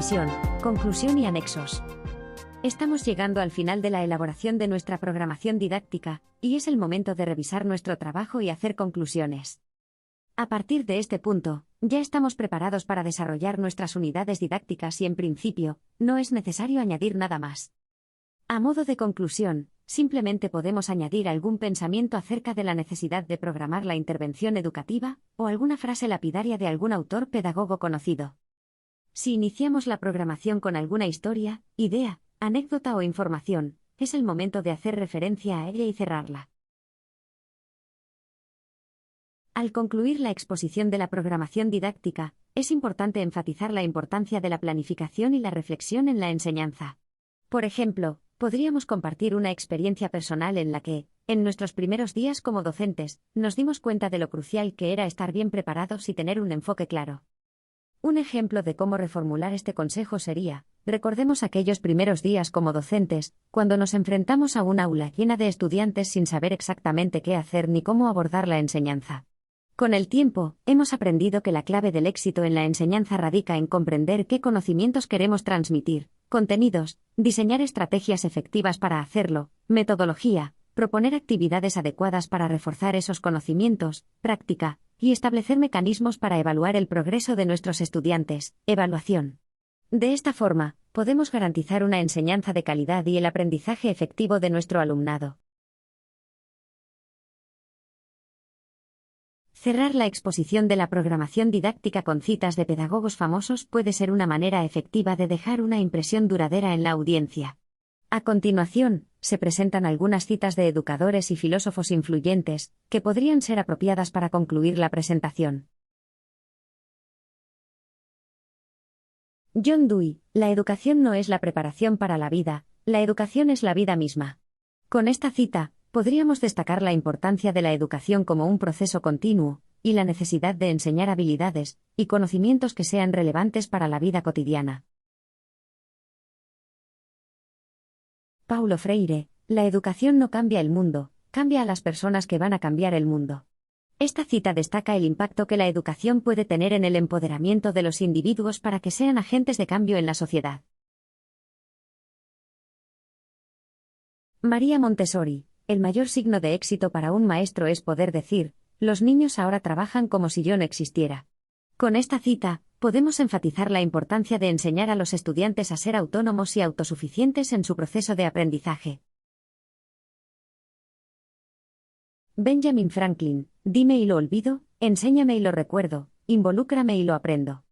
Revisión, conclusión y anexos. Estamos llegando al final de la elaboración de nuestra programación didáctica, y es el momento de revisar nuestro trabajo y hacer conclusiones. A partir de este punto, ya estamos preparados para desarrollar nuestras unidades didácticas y en principio, no es necesario añadir nada más. A modo de conclusión, simplemente podemos añadir algún pensamiento acerca de la necesidad de programar la intervención educativa, o alguna frase lapidaria de algún autor pedagogo conocido. Si iniciamos la programación con alguna historia, idea, anécdota o información, es el momento de hacer referencia a ella y cerrarla. Al concluir la exposición de la programación didáctica, es importante enfatizar la importancia de la planificación y la reflexión en la enseñanza. Por ejemplo, podríamos compartir una experiencia personal en la que, en nuestros primeros días como docentes, nos dimos cuenta de lo crucial que era estar bien preparados y tener un enfoque claro. Un ejemplo de cómo reformular este consejo sería: recordemos aquellos primeros días como docentes, cuando nos enfrentamos a un aula llena de estudiantes sin saber exactamente qué hacer ni cómo abordar la enseñanza. Con el tiempo, hemos aprendido que la clave del éxito en la enseñanza radica en comprender qué conocimientos queremos transmitir, contenidos, diseñar estrategias efectivas para hacerlo, metodología, proponer actividades adecuadas para reforzar esos conocimientos, práctica, y establecer mecanismos para evaluar el progreso de nuestros estudiantes, evaluación. De esta forma, podemos garantizar una enseñanza de calidad y el aprendizaje efectivo de nuestro alumnado. Cerrar la exposición de la programación didáctica con citas de pedagogos famosos puede ser una manera efectiva de dejar una impresión duradera en la audiencia. A continuación, se presentan algunas citas de educadores y filósofos influyentes, que podrían ser apropiadas para concluir la presentación. John Dewey: la educación no es la preparación para la vida, la educación es la vida misma. Con esta cita, podríamos destacar la importancia de la educación como un proceso continuo, y la necesidad de enseñar habilidades y conocimientos que sean relevantes para la vida cotidiana. Paulo Freire: la educación no cambia el mundo, cambia a las personas que van a cambiar el mundo. Esta cita destaca el impacto que la educación puede tener en el empoderamiento de los individuos para que sean agentes de cambio en la sociedad. María Montessori: el mayor signo de éxito para un maestro es poder decir: los niños ahora trabajan como si yo no existiera. Con esta cita, podemos enfatizar la importancia de enseñar a los estudiantes a ser autónomos y autosuficientes en su proceso de aprendizaje. Benjamin Franklin: dime y lo olvido, enséñame y lo recuerdo, involúcrame y lo aprendo.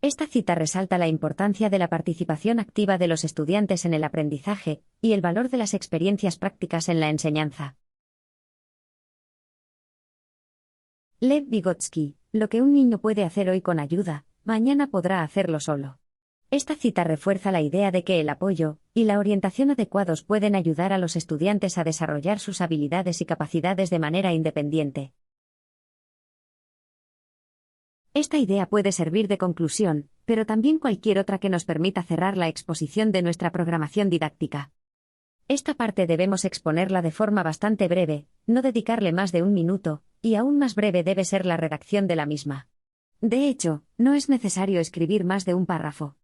Esta cita resalta la importancia de la participación activa de los estudiantes en el aprendizaje, y el valor de las experiencias prácticas en la enseñanza. Lev Vygotsky: lo que un niño puede hacer hoy con ayuda, mañana podrá hacerlo solo. Esta cita refuerza la idea de que el apoyo y la orientación adecuados pueden ayudar a los estudiantes a desarrollar sus habilidades y capacidades de manera independiente. Esta idea puede servir de conclusión, pero también cualquier otra que nos permita cerrar la exposición de nuestra programación didáctica. Esta parte debemos exponerla de forma bastante breve, no dedicarle más de un minuto, y aún más breve debe ser la redacción de la misma. De hecho, no es necesario escribir más de un párrafo.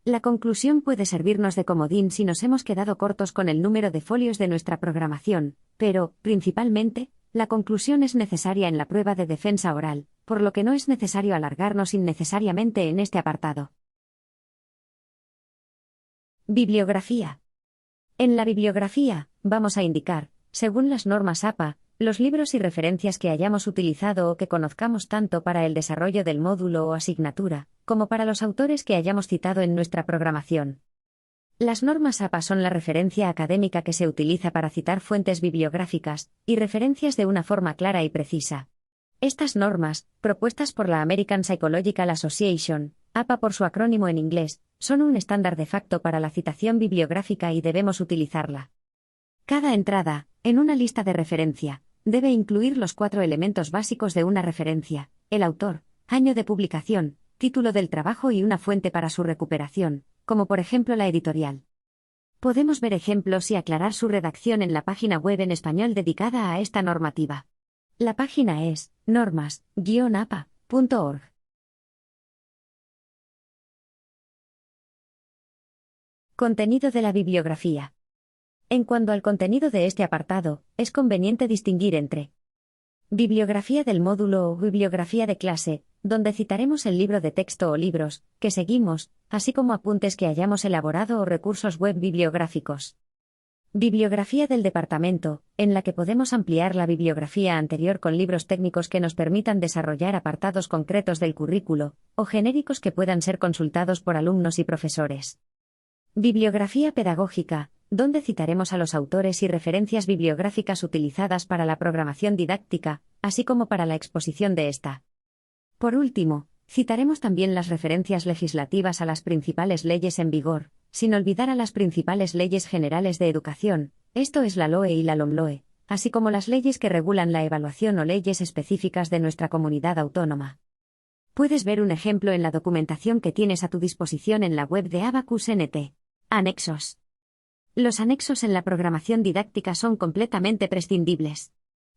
La conclusión puede servirnos de comodín si nos hemos quedado cortos con el número de folios de nuestra programación, pero, principalmente, la conclusión es necesaria en la prueba de defensa oral, por lo que no es necesario alargarnos innecesariamente en este apartado. Bibliografía. En la bibliografía, vamos a indicar, según las normas APA, los libros y referencias que hayamos utilizado o que conozcamos tanto para el desarrollo del módulo o asignatura, como para los autores que hayamos citado en nuestra programación. Las normas APA son la referencia académica que se utiliza para citar fuentes bibliográficas y referencias de una forma clara y precisa. Estas normas, propuestas por la American Psychological Association, APA por su acrónimo en inglés, son un estándar de facto para la citación bibliográfica y debemos utilizarla. Cada entrada, en una lista de referencia, debe incluir los 4 elementos básicos de una referencia: el autor, año de publicación, título del trabajo y una fuente para su recuperación, como por ejemplo la editorial. Podemos ver ejemplos y aclarar su redacción en la página web en español dedicada a esta normativa. La página es normas-apa.org. Contenido de la bibliografía. En cuanto al contenido de este apartado, es conveniente distinguir entre bibliografía del módulo o bibliografía de clase, donde citaremos el libro de texto o libros que seguimos, así como apuntes que hayamos elaborado o recursos web bibliográficos. Bibliografía del departamento, en la que podemos ampliar la bibliografía anterior con libros técnicos que nos permitan desarrollar apartados concretos del currículo, o genéricos que puedan ser consultados por alumnos y profesores. Bibliografía pedagógica, donde citaremos a los autores y referencias bibliográficas utilizadas para la programación didáctica, así como para la exposición de esta. Por último, citaremos también las referencias legislativas a las principales leyes en vigor, sin olvidar a las principales leyes generales de educación, esto es la LOE y la LOMLOE, así como las leyes que regulan la evaluación o leyes específicas de nuestra comunidad autónoma. Puedes ver un ejemplo en la documentación que tienes a tu disposición en la web de Abacus NT. Anexos. Los anexos en la programación didáctica son completamente prescindibles.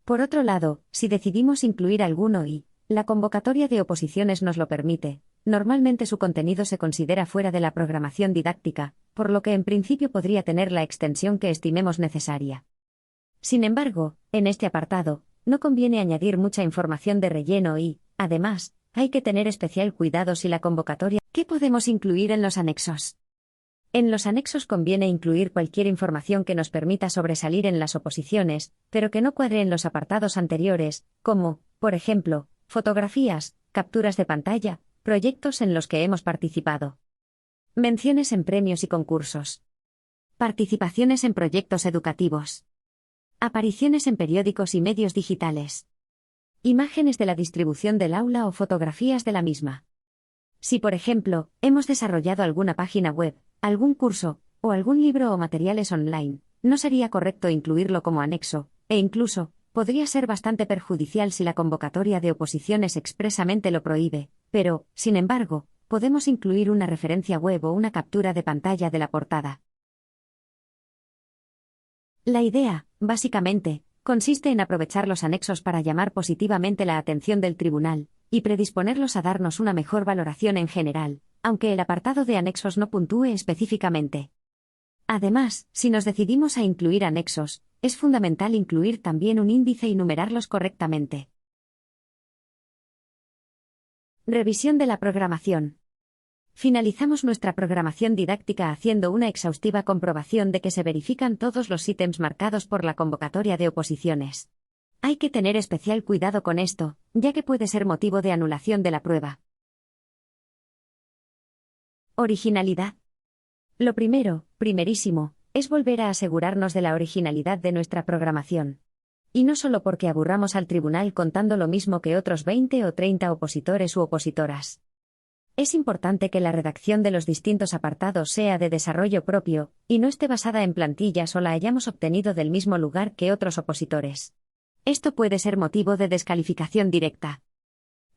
Por otro lado, si decidimos incluir alguno y la convocatoria de oposiciones nos lo permite, normalmente su contenido se considera fuera de la programación didáctica, por lo que en principio podría tener la extensión que estimemos necesaria. Sin embargo, en este apartado, no conviene añadir mucha información de relleno y, además, hay que tener especial cuidado si la convocatoria. ¿Qué podemos incluir en los anexos? En los anexos conviene incluir cualquier información que nos permita sobresalir en las oposiciones, pero que no cuadre en los apartados anteriores, como, por ejemplo, fotografías, capturas de pantalla, proyectos en los que hemos participado. Menciones en premios y concursos. Participaciones en proyectos educativos. Apariciones en periódicos y medios digitales. Imágenes de la distribución del aula o fotografías de la misma. Si, por ejemplo, hemos desarrollado alguna página web, algún curso, o algún libro o materiales online, no sería correcto incluirlo como anexo, e incluso, podría ser bastante perjudicial si la convocatoria de oposiciones expresamente lo prohíbe, pero, sin embargo, podemos incluir una referencia web o una captura de pantalla de la portada. La idea, básicamente, consiste en aprovechar los anexos para llamar positivamente la atención del tribunal, y predisponerlos a darnos una mejor valoración en general, aunque el apartado de anexos no puntúe específicamente. Además, si nos decidimos a incluir anexos, es fundamental incluir también un índice y numerarlos correctamente. Revisión de la programación. Finalizamos nuestra programación didáctica haciendo una exhaustiva comprobación de que se verifican todos los ítems marcados por la convocatoria de oposiciones. Hay que tener especial cuidado con esto, ya que puede ser motivo de anulación de la prueba. Originalidad. Lo primerísimo, es volver a asegurarnos de la originalidad de nuestra programación. Y no solo porque aburramos al tribunal contando lo mismo que otros 20 o 30 opositores u opositoras. Es importante que la redacción de los distintos apartados sea de desarrollo propio, y no esté basada en plantillas o la hayamos obtenido del mismo lugar que otros opositores. Esto puede ser motivo de descalificación directa.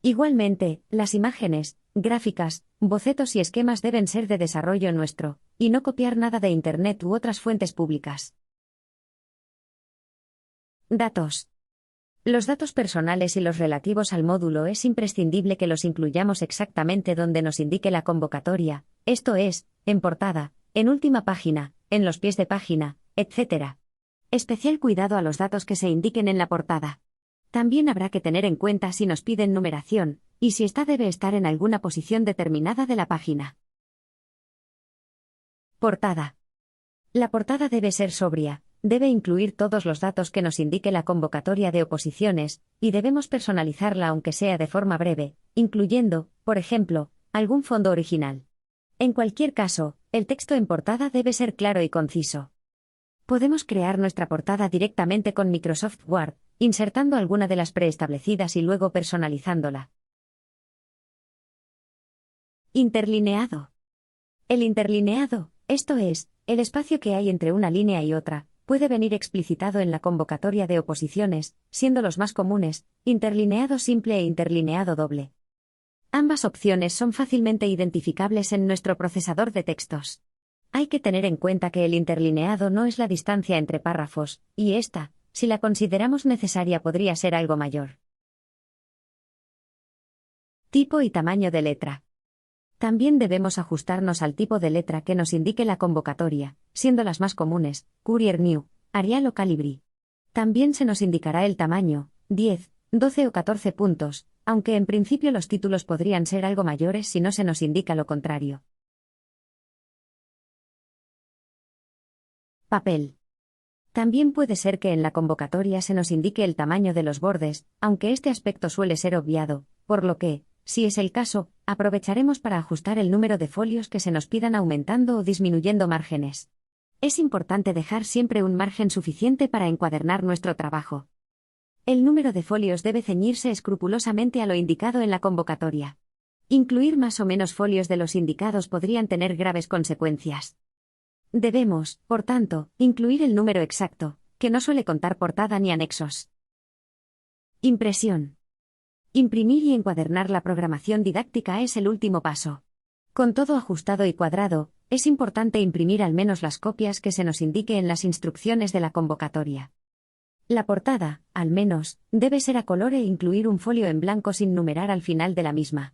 Igualmente, las imágenes, gráficas, bocetos y esquemas deben ser de desarrollo nuestro, y no copiar nada de Internet u otras fuentes públicas. Datos. Los datos personales y los relativos al módulo es imprescindible que los incluyamos exactamente donde nos indique la convocatoria, esto es, en portada, en última página, en los pies de página, etc. Especial cuidado a los datos que se indiquen en la portada. También habrá que tener en cuenta si nos piden numeración, y si esta debe estar en alguna posición determinada de la página. Portada. La portada debe ser sobria. Debe incluir todos los datos que nos indique la convocatoria de oposiciones, y debemos personalizarla aunque sea de forma breve, incluyendo, por ejemplo, algún fondo original. En cualquier caso, el texto en portada debe ser claro y conciso. Podemos crear nuestra portada directamente con Microsoft Word, insertando alguna de las preestablecidas y luego personalizándola. Interlineado. El interlineado, esto es, el espacio que hay entre una línea y otra, puede venir explicitado en la convocatoria de oposiciones, siendo los más comunes, interlineado simple e interlineado doble. Ambas opciones son fácilmente identificables en nuestro procesador de textos. Hay que tener en cuenta que el interlineado no es la distancia entre párrafos, y esta, si la consideramos necesaria, podría ser algo mayor. Tipo y tamaño de letra. También debemos ajustarnos al tipo de letra que nos indique la convocatoria, siendo las más comunes, Courier New, Arial o Calibri. También se nos indicará el tamaño, 10, 12 o 14 puntos, aunque en principio los títulos podrían ser algo mayores si no se nos indica lo contrario. Papel. También puede ser que en la convocatoria se nos indique el tamaño de los bordes, aunque este aspecto suele ser obviado, por lo que, si es el caso, aprovecharemos para ajustar el número de folios que se nos pidan aumentando o disminuyendo márgenes. Es importante dejar siempre un margen suficiente para encuadernar nuestro trabajo. El número de folios debe ceñirse escrupulosamente a lo indicado en la convocatoria. Incluir más o menos folios de los indicados podrían tener graves consecuencias. Debemos, por tanto, incluir el número exacto, que no suele contar portada ni anexos. Impresión. Imprimir y encuadernar la programación didáctica es el último paso. Con todo ajustado y cuadrado, es importante imprimir al menos las copias que se nos indique en las instrucciones de la convocatoria. La portada, al menos, debe ser a color e incluir un folio en blanco sin numerar al final de la misma.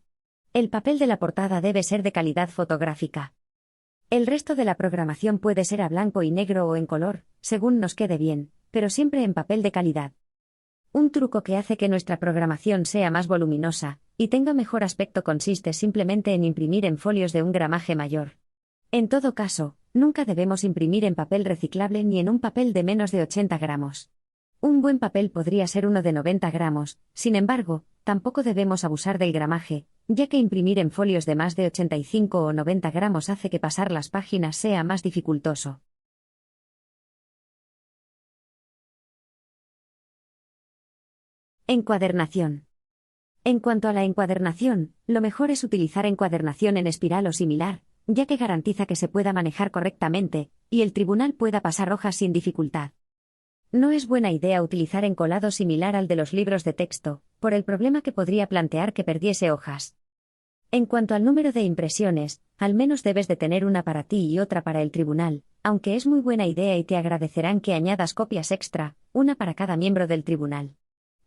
El papel de la portada debe ser de calidad fotográfica. El resto de la programación puede ser a blanco y negro o en color, según nos quede bien, pero siempre en papel de calidad. Un truco que hace que nuestra programación sea más voluminosa y tenga mejor aspecto consiste simplemente en imprimir en folios de un gramaje mayor. En todo caso, nunca debemos imprimir en papel reciclable ni en un papel de menos de 80 gramos. Un buen papel podría ser uno de 90 gramos, sin embargo, tampoco debemos abusar del gramaje, ya que imprimir en folios de más de 85 o 90 gramos hace que pasar las páginas sea más dificultoso. Encuadernación. En cuanto a la encuadernación, lo mejor es utilizar encuadernación en espiral o similar, ya que garantiza que se pueda manejar correctamente, y el tribunal pueda pasar hojas sin dificultad. No es buena idea utilizar encolado similar al de los libros de texto, por el problema que podría plantear que perdiese hojas. En cuanto al número de impresiones, al menos debes de tener una para ti y otra para el tribunal, aunque es muy buena idea y te agradecerán que añadas copias extra, una para cada miembro del tribunal.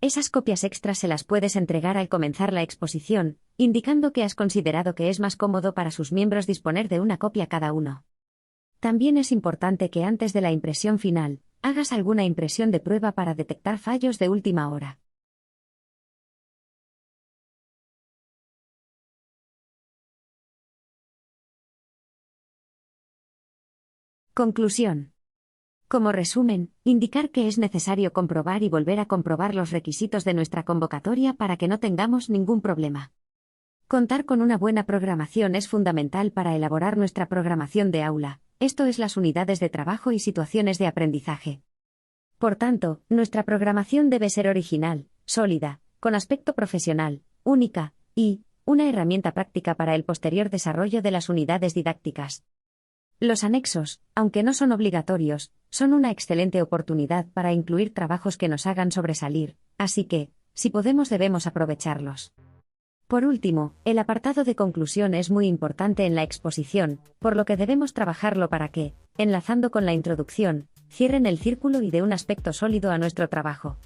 Esas copias extras se las puedes entregar al comenzar la exposición, indicando que has considerado que es más cómodo para sus miembros disponer de una copia cada uno. También es importante que antes de la impresión final, hagas alguna impresión de prueba para detectar fallos de última hora. Conclusión. Como resumen, indicar que es necesario comprobar y volver a comprobar los requisitos de nuestra convocatoria para que no tengamos ningún problema. Contar con una buena programación es fundamental para elaborar nuestra programación de aula, esto es las unidades de trabajo y situaciones de aprendizaje. Por tanto, nuestra programación debe ser original, sólida, con aspecto profesional, única, y una herramienta práctica para el posterior desarrollo de las unidades didácticas. Los anexos, aunque no son obligatorios, son una excelente oportunidad para incluir trabajos que nos hagan sobresalir, así que, si podemos debemos aprovecharlos. Por último, el apartado de conclusión es muy importante en la exposición, por lo que debemos trabajarlo para que, enlazando con la introducción, cierren el círculo y dé un aspecto sólido a nuestro trabajo.